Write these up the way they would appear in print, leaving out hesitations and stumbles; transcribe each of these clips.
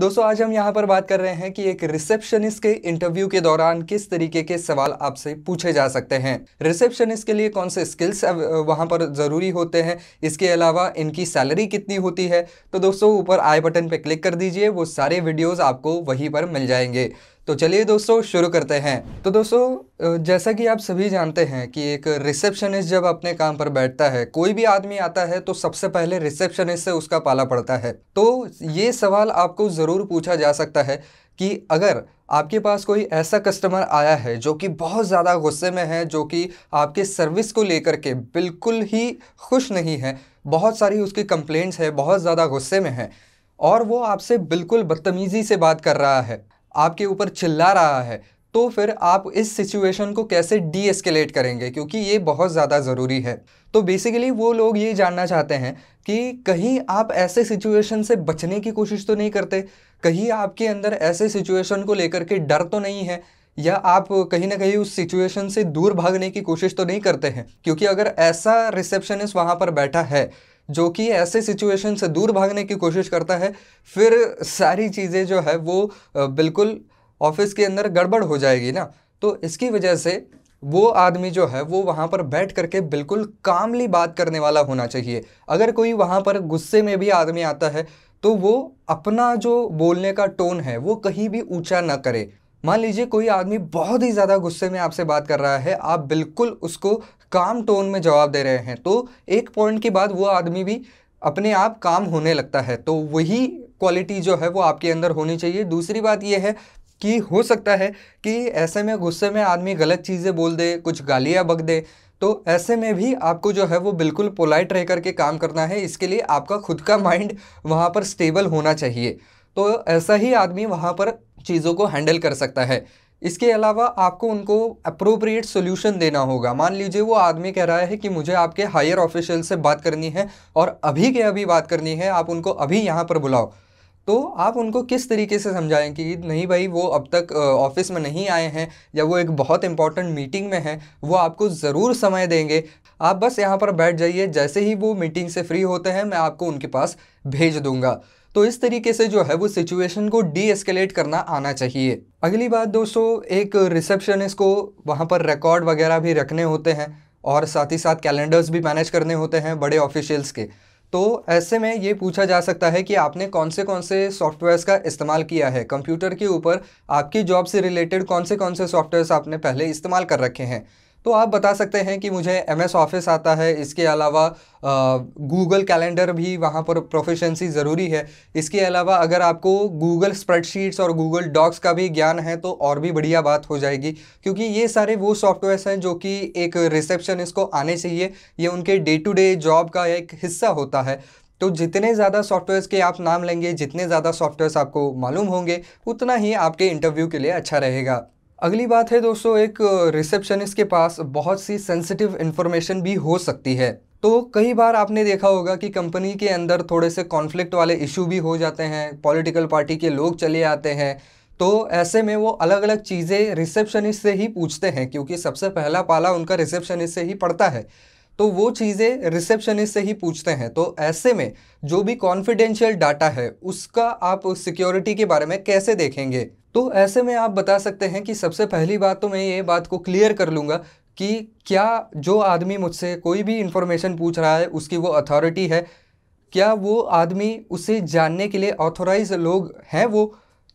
दोस्तों आज हम यहाँ पर बात कर रहे हैं कि एक रिसेप्शनिस्ट के इंटरव्यू के दौरान किस तरीके के सवाल आपसे पूछे जा सकते हैं। रिसेप्शनिस्ट के लिए कौन से स्किल्स वहाँ पर ज़रूरी होते हैं, इसके अलावा इनकी सैलरी कितनी होती है। तो दोस्तों ऊपर आई बटन पे क्लिक कर दीजिए, वो सारे वीडियोस आपको वहीं पर मिल जाएंगे। तो चलिए दोस्तों शुरू करते हैं। तो दोस्तों जैसा कि आप सभी जानते हैं कि एक रिसेप्शनिस्ट जब अपने काम पर बैठता है, कोई भी आदमी आता है तो सबसे पहले रिसेप्शनिस्ट से उसका पाला पड़ता है। तो ये सवाल आपको ज़रूर पूछा जा सकता है कि अगर आपके पास कोई ऐसा कस्टमर आया है जो कि बहुत ज़्यादा गुस्से में है, जो कि आपके सर्विस को लेकर के बिल्कुल ही खुश नहीं है, बहुत सारी उसकी कंप्लेंट्स है, बहुत ज़्यादा गुस्से में है और वो आपसे बिल्कुल बदतमीज़ी से बात कर रहा है, आपके ऊपर चिल्ला रहा है, तो फिर आप इस सिचुएशन को कैसे डी एस्केलेट करेंगे, क्योंकि ये बहुत ज़्यादा ज़रूरी है। तो बेसिकली वो लोग ये जानना चाहते हैं कि कहीं आप ऐसे सिचुएशन से बचने की कोशिश तो नहीं करते, कहीं आपके अंदर ऐसे सिचुएशन को लेकर के डर तो नहीं है, या आप कहीं ना कहीं उस सिचुएशन से दूर भागने की कोशिश तो नहीं करते हैं। क्योंकि अगर ऐसा रिसेप्शनिस्ट वहाँ पर बैठा है जो कि ऐसे सिचुएशन से दूर भागने की कोशिश करता है, फिर सारी चीज़ें जो है वो बिल्कुल ऑफिस के अंदर गड़बड़ हो जाएगी ना। तो इसकी वजह से वो आदमी जो है वो वहाँ पर बैठ करके बिल्कुल कामली बात करने वाला होना चाहिए। अगर कोई वहाँ पर गुस्से में भी आदमी आता है तो वो अपना जो बोलने का टोन है वो कहीं भी ऊंचा ना करे। मान लीजिए कोई आदमी बहुत ही ज़्यादा गुस्से में आपसे बात कर रहा है, आप बिल्कुल उसको काम टोन में जवाब दे रहे हैं, तो एक पॉइंट के बाद वो आदमी भी अपने आप काम होने लगता है। तो वही क्वालिटी जो है वो आपके अंदर होनी चाहिए। दूसरी बात ये है कि हो सकता है कि ऐसे में गुस्से में आदमी गलत चीज़ें बोल दे, कुछ गालियाँ बक दे, तो ऐसे में भी आपको जो है वो बिल्कुल पोलाइट रह करके काम करना है। इसके लिए आपका खुद का माइंड वहाँ पर स्टेबल होना चाहिए, तो ऐसा ही आदमी वहाँ पर चीज़ों को हैंडल कर सकता है। इसके अलावा आपको उनको अप्रोप्रिएट सोल्यूशन देना होगा। मान लीजिए वो आदमी कह रहा है कि मुझे आपके हायर ऑफिशियल से बात करनी है और अभी के अभी बात करनी है, आप उनको अभी यहाँ पर बुलाओ। तो आप उनको किस तरीके से समझाएं कि नहीं भाई, वो अब तक ऑफिस में नहीं आए हैं या वो एक बहुत इंपॉर्टेंट मीटिंग में है, वो आपको ज़रूर समय देंगे, आप बस यहाँ पर बैठ जाइए, जैसे ही वो मीटिंग से फ्री होते हैं मैं आपको उनके पास भेज दूंगा। तो इस तरीके से जो है वो सिचुएशन को डी एस्केलेट करना आना चाहिए। अगली बात दोस्तों, एक रिसेप्शनिस्ट को वहाँ पर रिकॉर्ड वगैरह भी रखने होते हैं और साथ ही साथ कैलेंडर्स भी मैनेज करने होते हैं बड़े ऑफिशियल्स के। तो ऐसे में ये पूछा जा सकता है कि आपने कौन से सॉफ्टवेयर्स का इस्तेमाल किया है, कंप्यूटर के ऊपर आपकी जॉब से रिलेटेड कौन से सॉफ्टवेयर्स आपने पहले इस्तेमाल कर रखे हैं। तो आप बता सकते हैं कि मुझे MS ऑफिस आता है, इसके अलावा गूगल कैलेंडर भी वहाँ पर प्रोफिशिएंसी ज़रूरी है। इसके अलावा अगर आपको गूगल स्प्रेडशीट्स और गूगल डॉक्स का भी ज्ञान है तो और भी बढ़िया बात हो जाएगी, क्योंकि ये सारे वो सॉफ्टवेयर्स हैं जो कि एक रिसेप्शनिस्ट को आने चाहिए, ये उनके डे टू डे जॉब का एक हिस्सा होता है। तो जितने ज़्यादा सॉफ्टवेयर्स के आप नाम लेंगे, जितने ज़्यादा सॉफ्टवेयर्स आपको मालूम होंगे, उतना ही आपके इंटरव्यू के लिए अच्छा रहेगा। अगली बात है दोस्तों, एक रिसेप्शनिस्ट के पास बहुत सी सेंसिटिव इन्फॉर्मेशन भी हो सकती है। तो कई बार आपने देखा होगा कि कंपनी के अंदर थोड़े से कॉन्फ्लिक्ट वाले इशू भी हो जाते हैं, पॉलिटिकल पार्टी के लोग चले आते हैं। तो ऐसे में वो अलग अलग चीज़ें रिसेप्शनिस्ट से ही पूछते हैं, क्योंकि सबसे पहला पाला उनका रिसेप्शनिस्ट से ही पड़ता है, तो वो चीज़ें रिसेप्शनिस्ट से ही पूछते हैं। तो ऐसे में जो भी कॉन्फिडेंशियल डाटा है उसका आप सिक्योरिटी के बारे में कैसे देखेंगे। तो ऐसे में आप बता सकते हैं कि सबसे पहली बात तो मैं ये बात को क्लियर कर लूँगा कि क्या जो आदमी मुझसे कोई भी इंफॉर्मेशन पूछ रहा है उसकी वो अथॉरिटी है, क्या वो आदमी उसे जानने के लिए ऑथोराइज लोग हैं, वो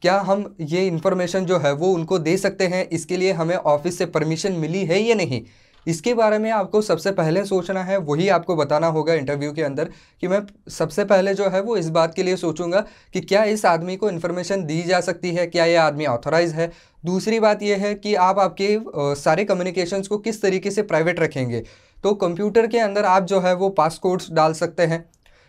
क्या हम ये इन्फॉर्मेशन जो है वो उनको दे सकते हैं, इसके लिए हमें ऑफिस से परमिशन मिली है या नहीं। इसके बारे में आपको सबसे पहले सोचना है, वही आपको बताना होगा इंटरव्यू के अंदर कि मैं सबसे पहले जो है वो इस बात के लिए सोचूंगा कि क्या इस आदमी को इन्फॉर्मेशन दी जा सकती है, क्या ये आदमी ऑथराइज है। दूसरी बात यह है कि आप आपके सारे कम्युनिकेशंस को किस तरीके से प्राइवेट रखेंगे। तो कंप्यूटर के अंदर आप जो है वो पासकोड्स डाल सकते हैं,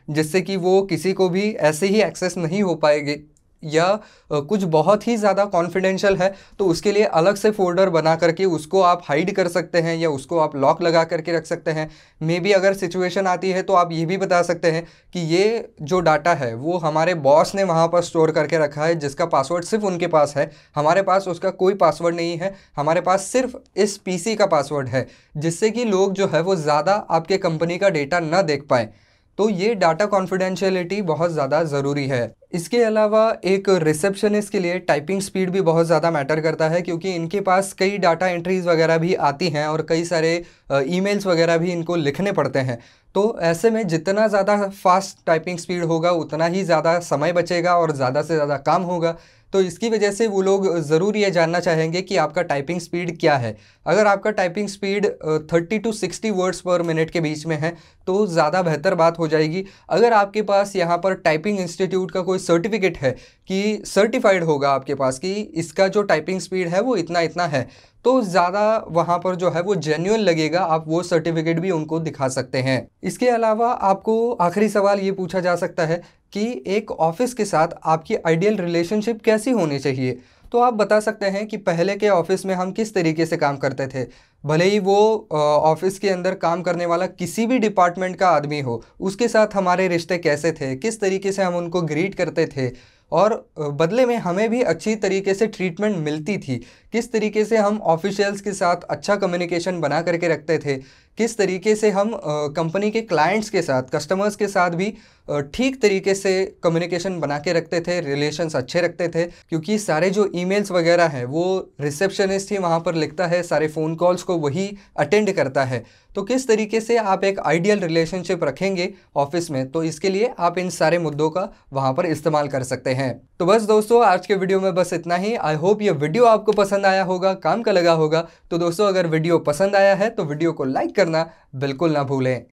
जिससे कि वो किसी को भी ऐसे ही एक्सेस नहीं हो पाएगी, या कुछ बहुत ही ज़्यादा कॉन्फिडेंशियल है तो उसके लिए अलग से फोल्डर बना करके उसको आप हाइड कर सकते हैं, या उसको आप लॉक लगा करके रख सकते हैं। मे बी अगर सिचुएशन आती है तो आप ये भी बता सकते हैं कि ये जो डाटा है वो हमारे बॉस ने वहाँ पर स्टोर करके रखा है, जिसका पासवर्ड सिर्फ उनके पास है, हमारे पास उसका कोई पासवर्ड नहीं है, हमारे पास सिर्फ इस PC का पासवर्ड है, जिससे कि लोग जो है वो ज़्यादा आपके कंपनी का डेटा ना देख पाएँ। तो ये डाटा कॉन्फिडेंशियलिटी बहुत ज़्यादा ज़रूरी है। इसके अलावा एक रिसेप्शनिस्ट के लिए टाइपिंग स्पीड भी बहुत ज़्यादा मैटर करता है, क्योंकि इनके पास कई डाटा एंट्रीज़ वगैरह भी आती हैं और कई सारे ईमेल्स वगैरह भी इनको लिखने पड़ते हैं। तो ऐसे में जितना ज़्यादा फास्ट टाइपिंग स्पीड होगा उतना ही ज़्यादा समय बचेगा और ज़्यादा से ज़्यादा काम होगा। तो इसकी वजह से वो लोग ज़रूर ये जानना चाहेंगे कि आपका टाइपिंग स्पीड क्या है। अगर आपका टाइपिंग स्पीड 30 to 60 वर्ड्स पर मिनट के बीच में है तो ज़्यादा बेहतर बात हो जाएगी। अगर आपके पास यहाँ पर टाइपिंग इंस्टीट्यूट का कोई सर्टिफिकेट है कि सर्टिफाइड होगा आपके पास कि इसका जो टाइपिंग स्पीड है वो इतना इतना है, तो ज़्यादा वहाँ पर जो है वो जेन्युइन लगेगा, आप वो सर्टिफिकेट भी उनको दिखा सकते हैं। इसके अलावा आपको आखिरी सवाल ये पूछा जा सकता है कि एक ऑफिस के साथ आपकी आइडियल रिलेशनशिप कैसी होनी चाहिए। तो आप बता सकते हैं कि पहले के ऑफिस में हम किस तरीके से काम करते थे। भले ही वो ऑफिस के अंदर काम करने वाला किसी भी डिपार्टमेंट का आदमी हो, उसके साथ हमारे रिश्ते कैसे थे, किस तरीके से हम उनको ग्रीट करते थे और बदले में हमें भी अच्छी तरीके से ट्रीटमेंट मिलती थी, किस तरीके से हम ऑफिशियल्स के साथ अच्छा कम्युनिकेशन बना करके रखते थे, किस तरीके से हम कंपनी के क्लाइंट्स के साथ, कस्टमर्स के साथ भी ठीक तरीके से कम्युनिकेशन बना के रखते थे, रिलेशंस अच्छे रखते थे। क्योंकि सारे जो ईमेल्स वगैरह हैं वो रिसेप्शनिस्ट ही वहाँ पर लिखता है, सारे फ़ोन कॉल्स को वही अटेंड करता है। तो किस तरीके से आप एक आइडियल रिलेशनशिप रखेंगे ऑफिस में, तो इसके लिए आप इन सारे मुद्दों का वहाँ पर इस्तेमाल कर सकते हैं। तो बस दोस्तों, आज के वीडियो में बस इतना ही। आई होप ये वीडियो आपको पसंद आया होगा, काम का लगा होगा। तो दोस्तों, अगर वीडियो पसंद आया है तो वीडियो को लाइक करना बिल्कुल ना भूलें।